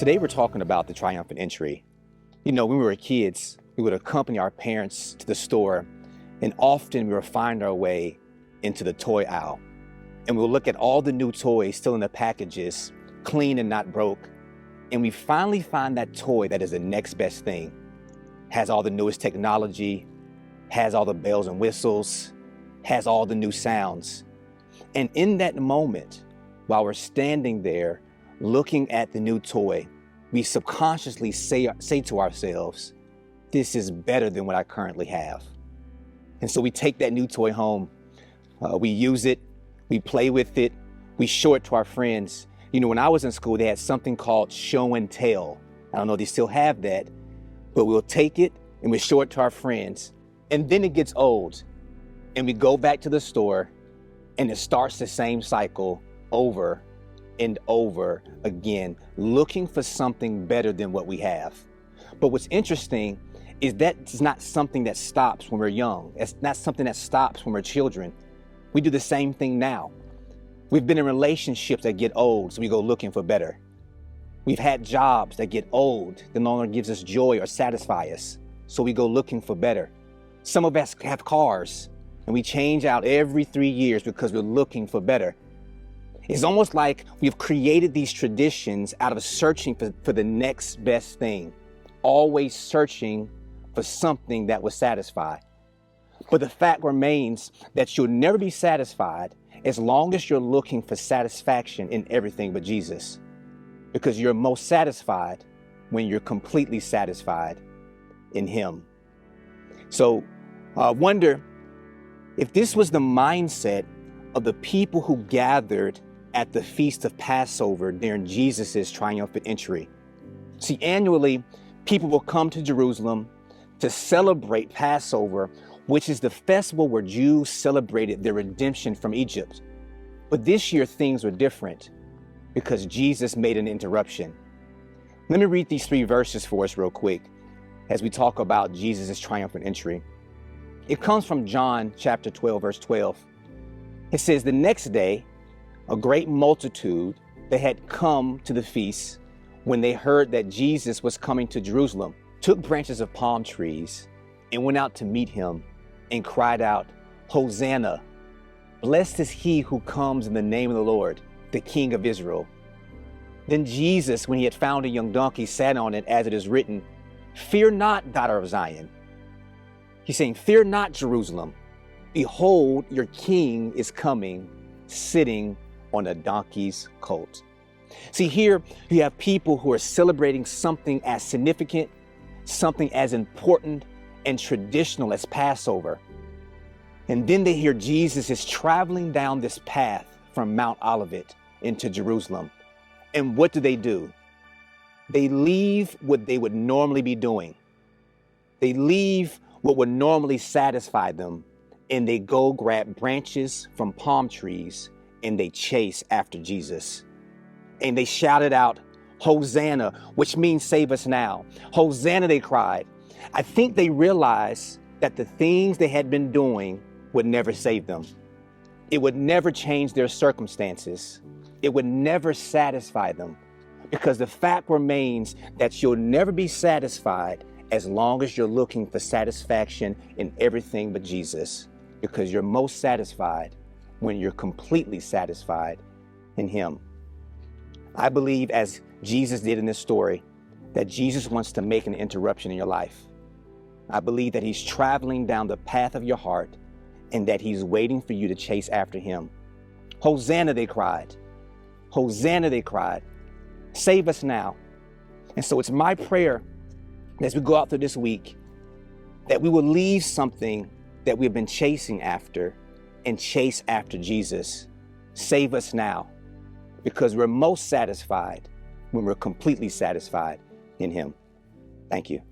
Today we're talking about the triumphant entry. You know, when we were kids, we would accompany our parents to the store, and often we would find our way into the toy aisle. And we'll look at all the new toys still in the packages, clean and not broke. And we finally find that toy that is the next best thing. Has all the newest technology, has all the bells and whistles, has all the new sounds. And in that moment, while we're standing there looking at the new toy, we subconsciously say to ourselves, this is better than what I currently have. And so we take that new toy home, we use it, we play with it, we show it to our friends. You know, when I was in school, they had something called show and tell. I don't know if they still have that, but we'll take it and we show it to our friends. And then it gets old and we go back to the store and it starts the same cycle over and over again, looking for something better than what we have. But what's interesting is that it's not something that stops when we're young. It's not something that stops when we're children. We do the same thing now. We've been in relationships that get old, so we go looking for better. We've had jobs that get old, that no longer gives us joy or satisfy us, so we go looking for better. Some of us have cars, and we change out every 3 years because we're looking for better. It's almost like we've created these traditions out of searching for the next best thing, always searching for something that will satisfy. But the fact remains that you'll never be satisfied as long as you're looking for satisfaction in everything but Jesus, because you're most satisfied when you're completely satisfied in Him. So I wonder if this was the mindset of the people who gathered at the Feast of Passover during Jesus's triumphant entry. See, annually, people will come to Jerusalem to celebrate Passover, which is the festival where Jews celebrated their redemption from Egypt. But this year, things were different because Jesus made an interruption. Let me read these 3 verses for us real quick as we talk about Jesus' triumphant entry. It comes from John chapter 12, verse 12. It says, the next day, a great multitude that had come to the feast, when they heard that Jesus was coming to Jerusalem, took branches of palm trees and went out to meet him and cried out, Hosanna! Blessed is he who comes in the name of the Lord, the King of Israel. Then Jesus, when he had found a young donkey, sat on it, as it is written, Fear not, daughter of Zion. He's saying, fear not, Jerusalem. Behold, your king is coming, sitting on a donkey's colt. See, here you have people who are celebrating something as significant, something as important and traditional as Passover. And then they hear Jesus is traveling down this path from Mount Olivet into Jerusalem. And what do? They leave what they would normally be doing. They leave what would normally satisfy them, and they go grab branches from palm trees and they chase after Jesus. And they shouted out, Hosanna, which means save us now. Hosanna, they cried. I think they realized that the things they had been doing would never save them. It would never change their circumstances. It would never satisfy them, because the fact remains that you'll never be satisfied as long as you're looking for satisfaction in everything but Jesus, because you're most satisfied when you're completely satisfied in Him. I believe, as Jesus did in this story, that Jesus wants to make an interruption in your life. I believe that He's traveling down the path of your heart and that He's waiting for you to chase after Him. Hosanna, they cried. Hosanna, they cried. Save us now. And so it's my prayer as we go out through this week that we will leave something that we've been chasing after and chase after Jesus. Save us now, because we're most satisfied when we're completely satisfied in Him. Thank you.